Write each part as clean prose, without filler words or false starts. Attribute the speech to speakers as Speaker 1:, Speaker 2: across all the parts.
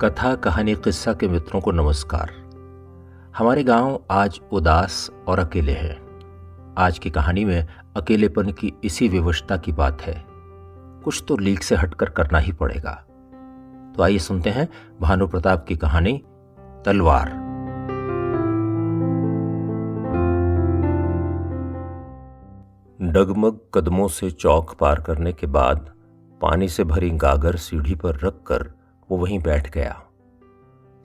Speaker 1: कथा कहानी किस्सा के मित्रों को नमस्कार। हमारे गांव आज उदास और अकेले हैं। आज की कहानी में अकेलेपन की इसी विवशता की बात है। कुछ तो लीक से हटकर करना ही पड़ेगा। तो आइए सुनते हैं भानु प्रताप की कहानी तलवार। डगमग कदमों से चौक पार करने के बाद पानी से भरी गागर सीढ़ी पर रखकर वो वहीं बैठ गया।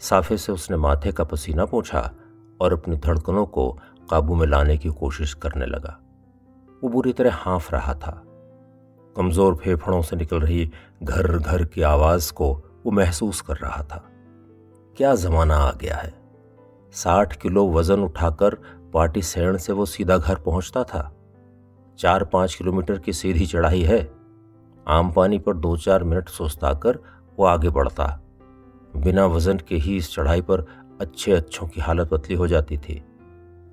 Speaker 1: साफे से उसने माथे का पसीना पोंछा और अपनी धड़कनों को काबू में लाने की कोशिश करने लगा। वो बुरी तरह हाँफ रहा था। कमजोर फेफड़ों से निकल रही घर घर की आवाज को वो महसूस कर रहा था। क्या जमाना आ गया है। 60 किलो वजन उठाकर पाटी सेण से वो सीधा घर पहुंचता था। 4-5 किलोमीटर की सीधी चढ़ाई है। आम पानी पर 2-4 मिनट सुस्ताकर वो आगे बढ़ता। बिना वजन के ही इस चढ़ाई पर अच्छों की हालत पतली हो जाती थी।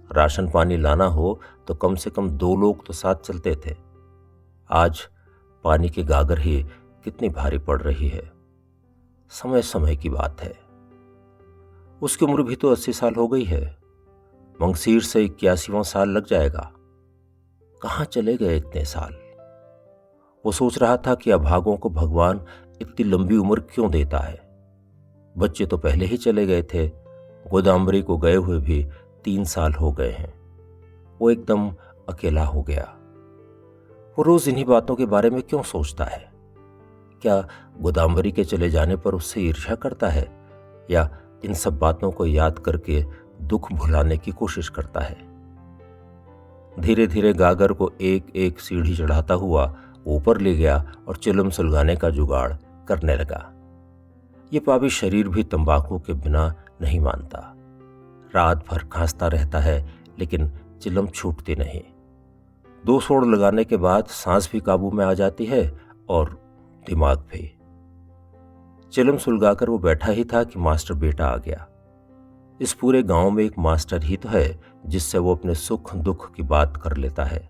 Speaker 1: राशन पानी लाना हो तो कम से कम 2 लोग तो साथ चलते थे। आज पानी की गागर ही कितनी भारी पड़ रही है। समय समय की बात है। उसकी उम्र भी तो 80 साल हो गई है। मंगसीर से 81वां साल लग जाएगा। कहाँ चले गए इतने साल। वो सोच रहा था कि अभागों को भगवान इतनी लंबी उम्र क्यों देता है। बच्चे तो पहले ही चले गए थे। गोदामरी को गए हुए भी 3 साल हो गए हैं। वो एकदम अकेला हो गया। वो रोज इन्हीं बातों के बारे में क्यों सोचता है। क्या गोदामरी के चले जाने पर उससे ईर्ष्या करता है या इन सब बातों को याद करके दुख भुलाने की कोशिश करता है। धीरे धीरे गागर को एक एक सीढ़ी चढ़ाता हुआ ऊपर ले गया और चिलम सुलगाने का जुगाड़ करने लगा। ये पापी शरीर भी तंबाकू के बिना नहीं मानता। रात भर खांसता रहता है लेकिन चिलम छूटती नहीं। 2 सोड़ लगाने के बाद सांस भी काबू में आ जाती है और दिमाग भी। चिलम सुलगाकर वो बैठा ही था कि मास्टर बेटा आ गया। इस पूरे गांव में एक मास्टर ही तो है जिससे वो अपने सुख दुख की बात कर लेता है।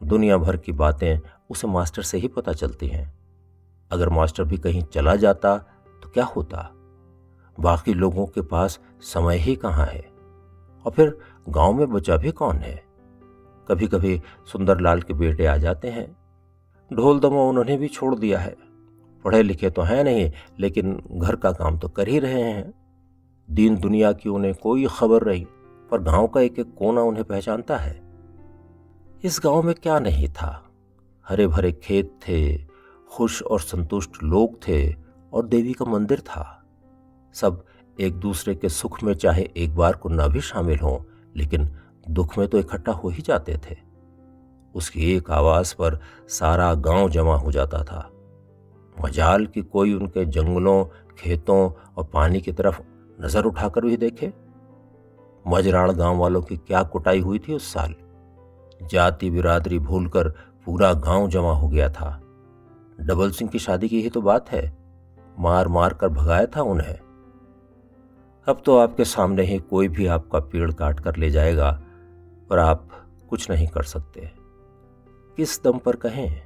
Speaker 1: दुनिया भर की बातें उसे मास्टर से ही पता चलती हैं। अगर मास्टर भी कहीं चला जाता तो क्या होता। बाकी लोगों के पास समय ही कहाँ है। और फिर गांव में बचा भी कौन है। कभी कभी सुंदरलाल के बेटे आ जाते हैं। ढोल दमो उन्होंने भी छोड़ दिया है। पढ़े लिखे तो हैं नहीं लेकिन घर का काम तो कर ही रहे हैं। दीन दुनिया की उन्हें कोई खबर नहीं, पर गांव का एक एक कोना उन्हें पहचानता है। इस गांव में क्या नहीं था। हरे भरे खेत थे, खुश और संतुष्ट लोग थे और देवी का मंदिर था। सब एक दूसरे के सुख में चाहे एक बार को न भी शामिल हों लेकिन दुख में तो इकट्ठा हो ही जाते थे। उसकी एक आवाज पर सारा गांव जमा हो जाता था। मजाल कि कोई उनके जंगलों, खेतों और पानी की तरफ नजर उठाकर भी देखे। मजराड़ गांव वालों की क्या कुटाई हुई थी उस साल। जाति बिरादरी भूलकर पूरा गांव जमा हो गया था। डबल सिंह की शादी की ही तो बात है। मार मार कर भगाया था उन्हें। अब तो आपके सामने ही कोई भी आपका पेड़ काट कर ले जाएगा, पर आप कुछ नहीं कर सकते। किस दम पर कहें।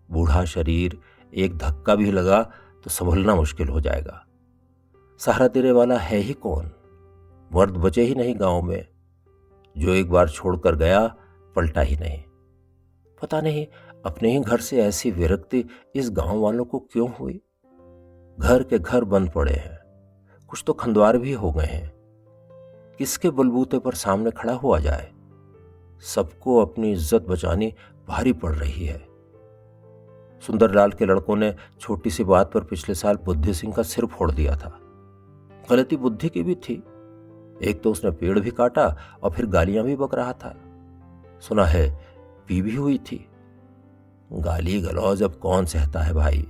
Speaker 1: बूढ़ा शरीर, एक धक्का भी लगा तो संभलना मुश्किल हो जाएगा। सहारा देने वाला है ही कौन। मर्द बचे ही नहीं गांव में। जो एक बार छोड़कर गया पलटा ही नहीं। पता नहीं अपने ही घर से ऐसी विरक्ति इस गांव वालों को क्यों हुई। घर के घर बंद पड़े हैं। कुछ तो खंडवार भी हो गए हैं। किसके बलबूते पर सामने खड़ा हुआ जाए। सबको अपनी इज्जत बचानी भारी पड़ रही है। सुंदरलाल के लड़कों ने छोटी सी बात पर पिछले साल बुद्धि सिंह का सिर फोड़ दिया था। गलती बुद्धि की भी थी। एक तो उसने पेड़ भी काटा और फिर गालियां भी बक रहा था। सुना है पी भी हुई थी। गाली गलौज अब कौन सहता है भाई,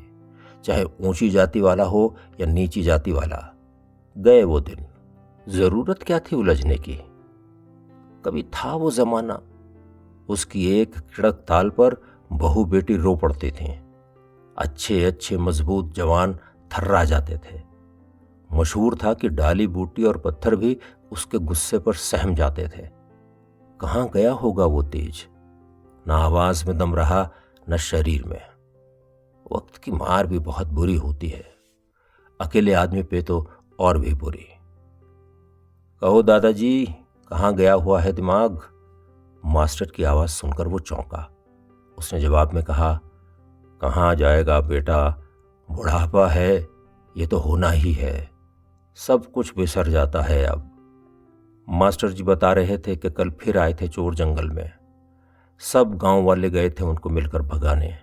Speaker 1: चाहे ऊंची जाति वाला हो या नीची जाति वाला। गए वो दिन। जरूरत क्या थी उलझने की। कभी था वो जमाना। उसकी एक खिड़क ताल पर बहू बेटी रो पड़ती थी। अच्छे मजबूत जवान थर्रा जाते थे। मशहूर था कि डाली बूटी और पत्थर भी उसके गुस्से पर सहम जाते थे। कहाँ गया होगा वो तेज। न आवाज में दम रहा न शरीर में। वक्त की मार भी बहुत बुरी होती है। अकेले आदमी पे तो और भी बुरी। कहो दादाजी, कहाँ गया हुआ है दिमाग? मास्टर की आवाज़ सुनकर वो चौंका। उसने जवाब में कहा, कहाँ जाएगा बेटा, बुढ़ापा है, ये तो होना ही है, सब कुछ बिसर जाता है अब। मास्टर जी बता रहे थे कि कल फिर आए थे चोर जंगल में। सब गांव वाले गए थे उनको मिलकर भगाने।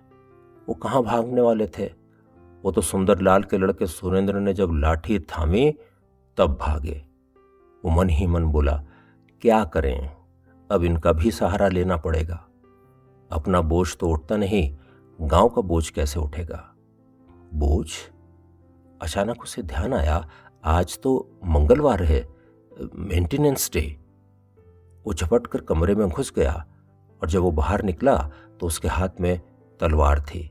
Speaker 1: वो कहाँ भागने वाले थे, वो तो सुंदरलाल के लड़के सुरेंद्र ने जब लाठी थामी तब भागे। वो मन ही मन बोला, क्या करें, अब इनका भी सहारा लेना पड़ेगा। अपना बोझ तो उठता नहीं, गांव का बोझ कैसे उठेगा? बोझ? अचानक उसे ध्यान आया, आज तो मंगलवार है, मेंटेनेंस डे। वो झपट कर कमरे में घुस गया और जब वो बाहर निकला तो उसके हाथ में तलवार थी।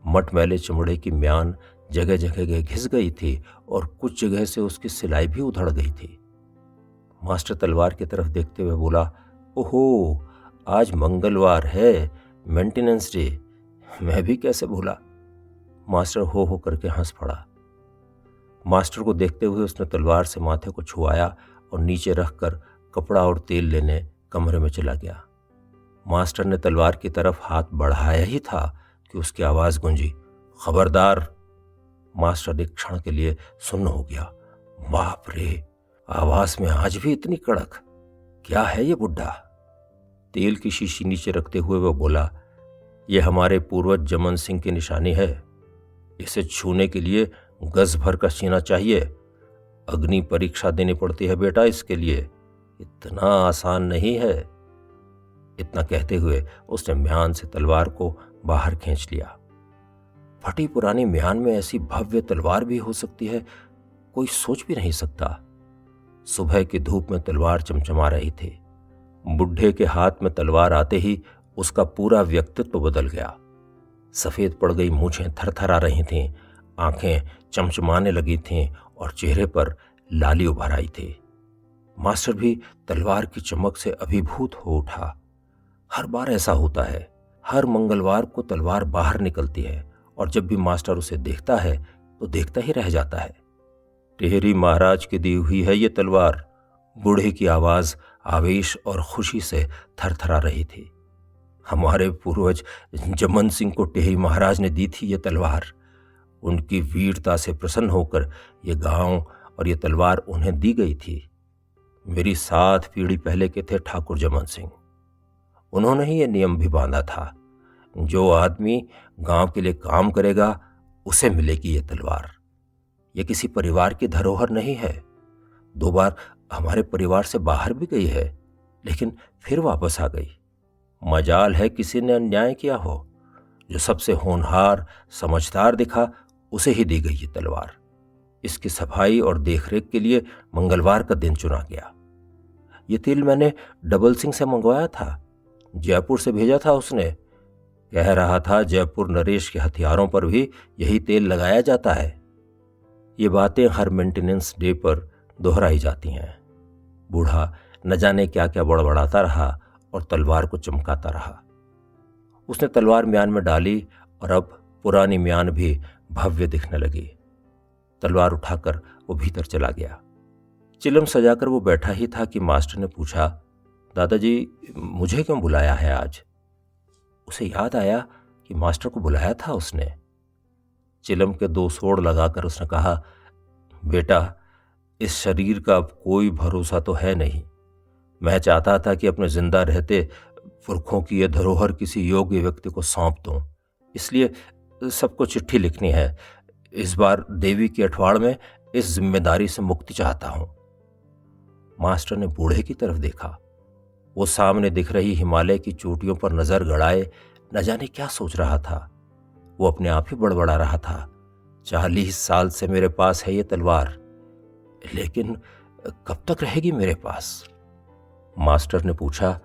Speaker 1: मटमैले चमड़े की म्यान जगह जगह घिस गई थी और कुछ जगह से उसकी सिलाई भी उधड़ गई थी। मास्टर तलवार की तरफ देखते हुए बोला, ओहो, आज मंगलवार है, मेंटेनेंस डे, मैं भी कैसे भूला। मास्टर हो करके हंस पड़ा। मास्टर को देखते हुए उसने तलवार से माथे को छुआया और नीचे रखकर कपड़ा और तेल लेने कमरे में चला गया। मास्टर ने तलवार की तरफ हाथ बढ़ाया ही था कि उसकी आवाज़ गूंजी, खबरदार। मास्टर एक क्षण के लिए सुन्न हो गया। बाप रे, आवाज़ में आज भी इतनी कड़क, क्या है ये बुड्ढा? तेल की शीशी नीचे रखते हुए वो बोला, ये हमारे पूर्वज जमन सिंह की निशानी है, इसे छूने के लिए गज भर का सीना चाहिए। अग्नि परीक्षा देनी पड़ती है बेटा इसके लिए, इतना आसान नहीं है। इतना कहते हुए उसने म्यान से तलवार को बाहर खींच लिया। फटी पुरानी म्यान में ऐसी भव्य तलवार भी हो सकती है, कोई सोच भी नहीं सकता। सुबह की धूप में तलवार चमचमा रही थी। बुढ़े के हाथ में तलवार आते ही उसका पूरा व्यक्तित्व बदल गया। सफेद पड़ गई मूछें थरथरा रही थीं, आंखें चमचमाने लगी थीं और चेहरे पर लाली उभर आई थी। मास्टर भी तलवार की चमक से अभिभूत हो उठा। हर बार ऐसा होता है, हर मंगलवार को तलवार बाहर निकलती है और जब भी मास्टर उसे देखता है तो देखता ही रह जाता है। टेहरी महाराज की दी हुई है ये तलवार। बूढ़े की आवाज आवेश और खुशी से थरथरा रही थी। हमारे पूर्वज जमन सिंह को टेहरी महाराज ने दी थी ये तलवार। उनकी वीरता से प्रसन्न होकर ये गांव और ये तलवार उन्हें दी गई थी। मेरी 7 पीढ़ी पहले के थे ठाकुर जमन सिंह। उन्होंने ही ये नियम भी बांधा था, जो आदमी गांव के लिए काम करेगा उसे मिलेगी ये तलवार। ये किसी परिवार की धरोहर नहीं है। 2 बार हमारे परिवार से बाहर भी गई है, लेकिन फिर वापस आ गई। मजाल है किसी ने अन्याय किया हो। जो सबसे होनहार समझदार दिखा उसे ही दी गई ये तलवार। इसकी सफाई और देखरेख के लिए मंगलवार का दिन चुना गया। ये तेल मैंने डबल सिंह से मंगवाया था, जयपुर से भेजा था उसने। कह रहा था जयपुर नरेश के हथियारों पर भी यही तेल लगाया जाता है। ये बातें हर मेंटेनेंस डे पर दोहराई जाती हैं। बूढ़ा न जाने क्या क्या बड़बड़ाता रहा और तलवार को चमकाता रहा। उसने तलवार म्यान में डाली और अब पुरानी म्यान भी भव्य दिखने लगी। तलवार उठाकर वो भीतर चला गया। चिलम सजाकर वो बैठा ही था कि मास्टर ने पूछा, दादाजी मुझे क्यों बुलाया है आज? उसे याद आया कि मास्टर को बुलाया था उसने। चिलम के 2 सोड़ लगाकर उसने कहा, बेटा इस शरीर का अब कोई भरोसा तो है नहीं। मैं चाहता था कि अपने जिंदा रहते पुरखों की यह धरोहर किसी योग्य व्यक्ति को सौंप दूं, इसलिए सबको चिट्ठी लिखनी है। इस बार देवी के अठवाड़ में इस जिम्मेदारी से मुक्ति चाहता हूं। मास्टर ने बूढ़े की तरफ देखा। वो सामने दिख रही हिमालय की चोटियों पर नजर गड़ाए न जाने क्या सोच रहा था। वो अपने आप ही बड़बड़ा रहा था, 40 साल से मेरे पास है ये तलवार, लेकिन कब तक रहेगी मेरे पास? मास्टर ने पूछा,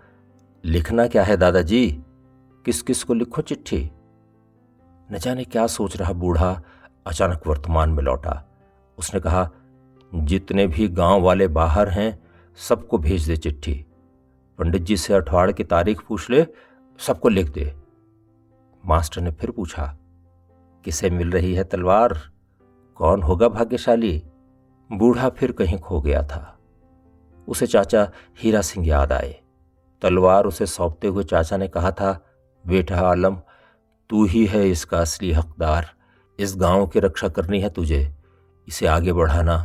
Speaker 1: लिखना क्या है दादाजी? किस किस को लिखो चिट्ठी? न जाने क्या सोच रहा बूढ़ा अचानक वर्तमान में लौटा। उसने कहा, जितने भी गांव वाले बाहर हैं सबको भेज दे चिट्ठी। पंडित जी से अठवाड़ की तारीख पूछ ले, सबको लिख दे। मास्टर ने फिर पूछा, किसे मिल रही है तलवार? कौन होगा भाग्यशाली? बूढ़ा फिर कहीं खो गया था। उसे चाचा हीरा सिंह याद आए। तलवार उसे सौंपते हुए चाचा ने कहा था, बेटा आलम, तू ही है इसका असली हकदार। इस गांव की रक्षा करनी है तुझे, इसे आगे बढ़ाना,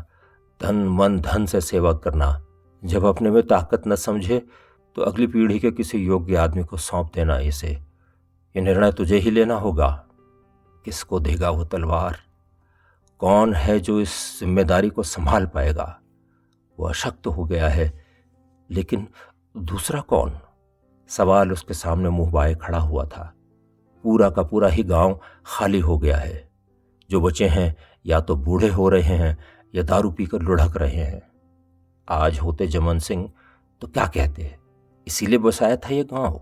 Speaker 1: तन मन धन से सेवा करना। जब अपने में ताकत न समझे तो अगली पीढ़ी के किसी योग्य आदमी को सौंप देना इसे। ये निर्णय तुझे ही लेना होगा। किसको देगा वो तलवार? कौन है जो इस जिम्मेदारी को संभाल पाएगा? वो अशक्त हो गया है, लेकिन दूसरा कौन? सवाल उसके सामने मुंह बाए खड़ा हुआ था। पूरा का पूरा ही गांव खाली हो गया है। जो बचे हैं या तो बूढ़े हो रहे हैं या दारू पीकर लुढ़क रहे हैं। आज होते जमन सिंह तो क्या कहते, इसीलिए बसाया था ये गांव।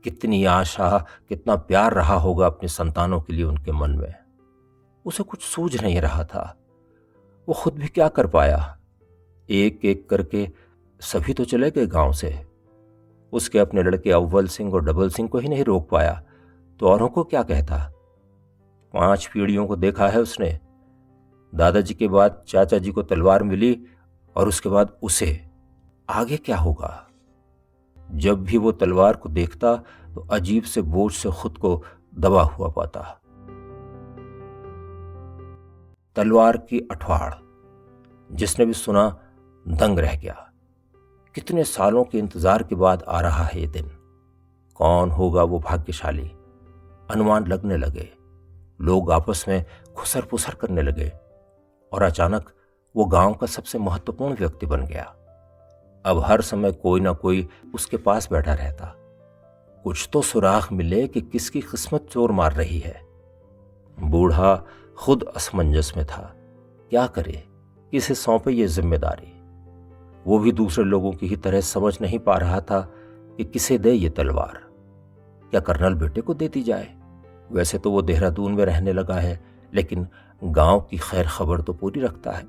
Speaker 1: कितनी आशा, कितना प्यार रहा होगा अपनी संतानों के लिए उनके मन में। उसे कुछ सूझ नहीं रहा था। वो खुद भी क्या कर पाया? एक एक करके सभी तो चले गए गांव से। उसके अपने लड़के अव्वल सिंह और डबल सिंह को ही नहीं रोक पाया तो औरों को क्या कहता? 5 पीढ़ियों को देखा है उसने। दादाजी के बाद चाचा जी को तलवार मिली और उसके बाद उसे। आगे क्या होगा? जब भी वो तलवार को देखता तो अजीब से बोझ से खुद को दबा हुआ पाता। तलवार की अठवाड़। जिसने भी सुना दंग रह गया। कितने सालों के इंतजार के बाद आ रहा है ये दिन। कौन होगा वो भाग्यशाली? अनुमान लगने लगे। लोग आपस में खुसर पुसर करने लगे और अचानक वो गांव का सबसे महत्वपूर्ण व्यक्ति बन गया। अब हर समय कोई ना कोई उसके पास बैठा रहता। कुछ तो सुराग मिले कि किसकी किस्मत चोर मार रही है। बूढ़ा खुद असमंजस में था। क्या करे, किसे सौंपे ये जिम्मेदारी? वो भी दूसरे लोगों की ही तरह समझ नहीं पा रहा था कि किसे दे ये तलवार। क्या कर्नल बेटे को देती जाए? वैसे तो वो देहरादून में रहने लगा है, लेकिन गांव की खैर खबर तो पूरी रखता है।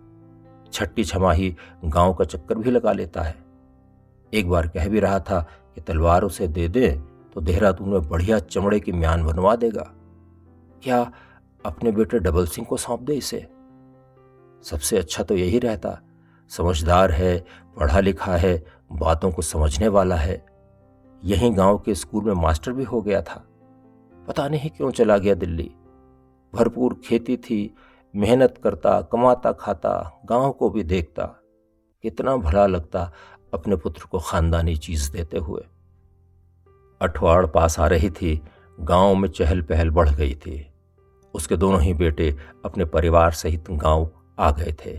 Speaker 1: छठी छमाही गांव का चक्कर भी लगा लेता है। एक बार कह भी रहा था कि तलवार उसे दे दे तो देहरादून में बढ़िया चमड़े की म्यान बनवा देगा। क्या अपने बेटे डबल सिंह को सौंप दे इसे? सबसे अच्छा तो यही रहता। समझदार है, पढ़ा लिखा है, बातों को समझने वाला है। यहीं गांव के स्कूल में मास्टर भी हो गया था। पता नहीं क्यों चला गया दिल्ली। भरपूर खेती थी, मेहनत करता, कमाता खाता, गांव को भी देखता। कितना भला लगता अपने पुत्र को खानदानी चीज देते हुए। अठवाड़ पास आ रही थी। गांव में चहल पहल बढ़ गई थी। उसके दोनों ही बेटे अपने परिवार सहित गांव आ गए थे।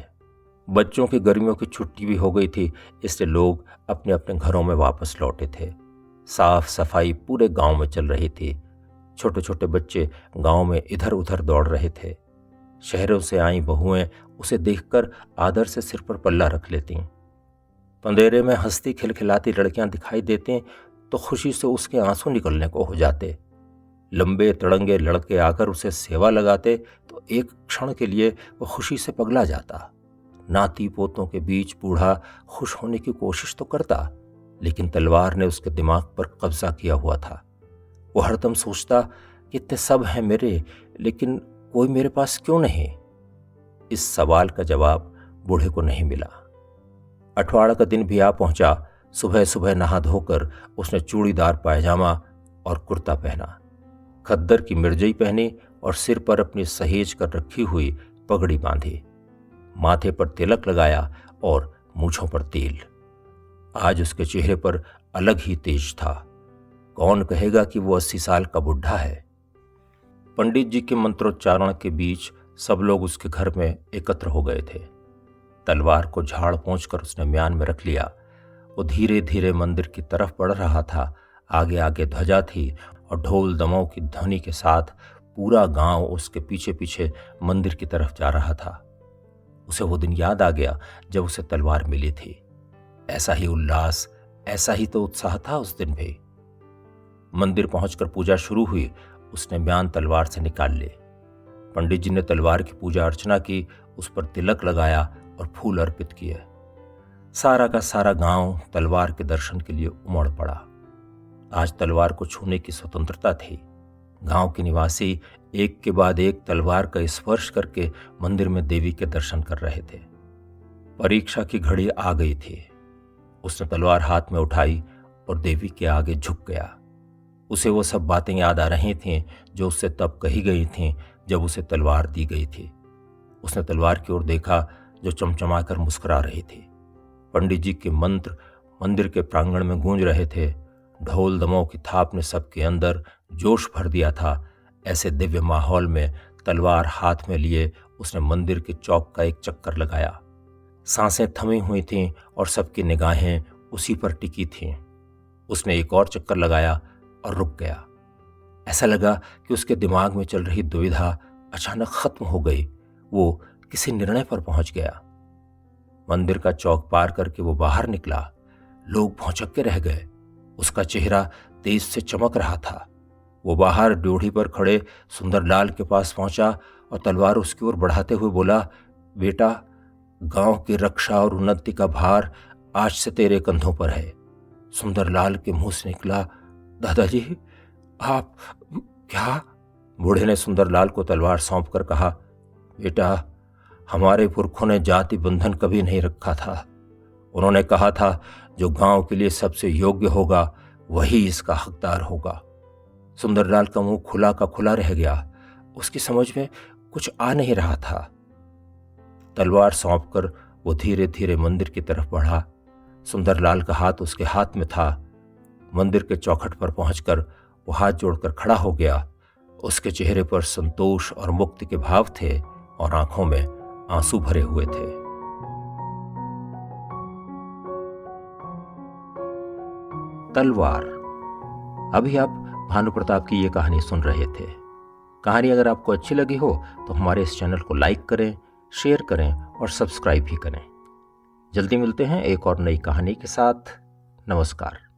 Speaker 1: बच्चों की गर्मियों की छुट्टी भी हो गई थी, इसलिए लोग अपने अपने घरों में वापस लौटे थे। साफ सफाई पूरे गांव में चल रही थी। छोटे छोटे बच्चे गांव में इधर उधर दौड़ रहे थे। शहरों से आई बहुएं उसे देखकर आदर से सिर पर पल्ला रख लेती। पंदेरे में हंसती खिलखिलाती लड़कियां दिखाई देती तो खुशी से उसके आंसू निकलने को हो जाते। लंबे तड़ंगे लड़के आकर उसे सेवा लगाते तो एक क्षण के लिए वो खुशी से पगला जाता। नाती पोतों के बीच बूढ़ा खुश होने की कोशिश तो करता, लेकिन तलवार ने उसके दिमाग पर कब्जा किया हुआ था। वो हरदम सोचता कि इतने सब हैं मेरे, लेकिन कोई मेरे पास क्यों नहीं? इस सवाल का जवाब बूढ़े को नहीं मिला। अठवाड़ा का दिन भी आ पहुंचा। सुबह सुबह नहा धोकर उसने चूड़ीदार पायजामा और कुर्ता पहना, खद्दर की मिर्जई पहनी और सिर पर अपनी सहेज कर रखी हुई पगड़ी बांधी। माथे पर तिलक लगाया और मूंछों पर तेल। आज उसके चेहरे पर अलग ही तेज था। कौन कहेगा कि वो 80 साल का बुढ़ा है। पंडित जी के मंत्रोच्चारण के बीच सब लोग उसके घर में एकत्र हो गए थे। तलवार को झाड़ पोंछकर उसने म्यान में रख लिया। वो धीरे धीरे मंदिर की तरफ बढ़ रहा था। आगे आगे ध्वजा थी और ढोल दमों की ध्वनि के साथ पूरा गांव उसके पीछे पीछे मंदिर की तरफ जा रहा था। उसे वो दिन याद आ गया जब उसे तलवार मिली थी। ऐसा ही उल्लास, ऐसा ही तो उत्साह था उस दिन भी। मंदिर पहुंचकर पूजा शुरू हुई। उसने म्यान तलवार से निकाल ली। पंडित जी ने तलवार की पूजा अर्चना की, उस पर तिलक लगाया और फूल अर्पित किए। सारा का सारा गांव तलवार के दर्शन के लिए उमड़ पड़ा। आज तलवार को छूने की स्वतंत्रता थी। गांव के निवासी एक के बाद एक तलवार का स्पर्श करके मंदिर में देवी के दर्शन कर रहे थे। परीक्षा की घड़ी आ गई थी। उसने तलवार हाथ में उठाई और देवी के आगे झुक गया। उसे वो सब बातें याद आ रही थीं जो उससे तब कही गई थीं जब उसे तलवार दी गई थी। उसने तलवार की ओर देखा जो चमचमाकर मुस्कुरा रही थी। पंडित जी के मंत्र मंदिर के प्रांगण में गूंज रहे थे। ढोल दमों की थाप ने सबके अंदर जोश भर दिया था। ऐसे दिव्य माहौल में तलवार हाथ में लिए उसने मंदिर के चौक का एक चक्कर लगाया। सांसें थमी हुई थीं और सबकी निगाहें उसी पर टिकी थीं। उसने एक और चक्कर लगाया और रुक गया। ऐसा लगा कि उसके दिमाग में चल रही दुविधा अचानक खत्म हो गई। वो किसी निर्णय पर पहुंच गया। मंदिर का चौक पार करके वो बाहर निकला। लोग भौंचक्के रह गए। उसका चेहरा तेज से चमक रहा था। वो बाहर ड्योढ़ी पर खड़े सुंदरलाल के पास पहुंचा और तलवार उसकी ओर बढ़ाते हुए बोला, बेटा, गांव की रक्षा और उन्नति का भार आज से तेरे कंधों पर है। सुंदरलाल के मुंह से निकला, दादाजी, आप क्या? बूढ़े ने सुंदरलाल को तलवार सौंप कर कहा, बेटा, हमारे पुरखों ने जाति बंधन कभी नहीं रखा था। उन्होंने कहा था जो गांव के लिए सबसे योग्य होगा वही इसका हकदार होगा। सुंदरलाल का मुंह खुला का खुला रह गया। उसकी समझ में कुछ आ नहीं रहा था। तलवार सौंपकर वो धीरे धीरे मंदिर की तरफ बढ़ा। सुंदरलाल का हाथ उसके हाथ में था। मंदिर के चौखट पर पहुंचकर वो हाथ जोड़कर खड़ा हो गया। उसके चेहरे पर संतोष और मुक्ति के भाव थे और आंखों में आंसू भरे हुए थे। तलवार। अभी आप भानु प्रताप की ये कहानी सुन रहे थे। कहानी अगर आपको अच्छी लगी हो तो हमारे इस चैनल को लाइक करें, शेयर करें और सब्सक्राइब भी करें। जल्दी मिलते हैं एक और नई कहानी के साथ। नमस्कार।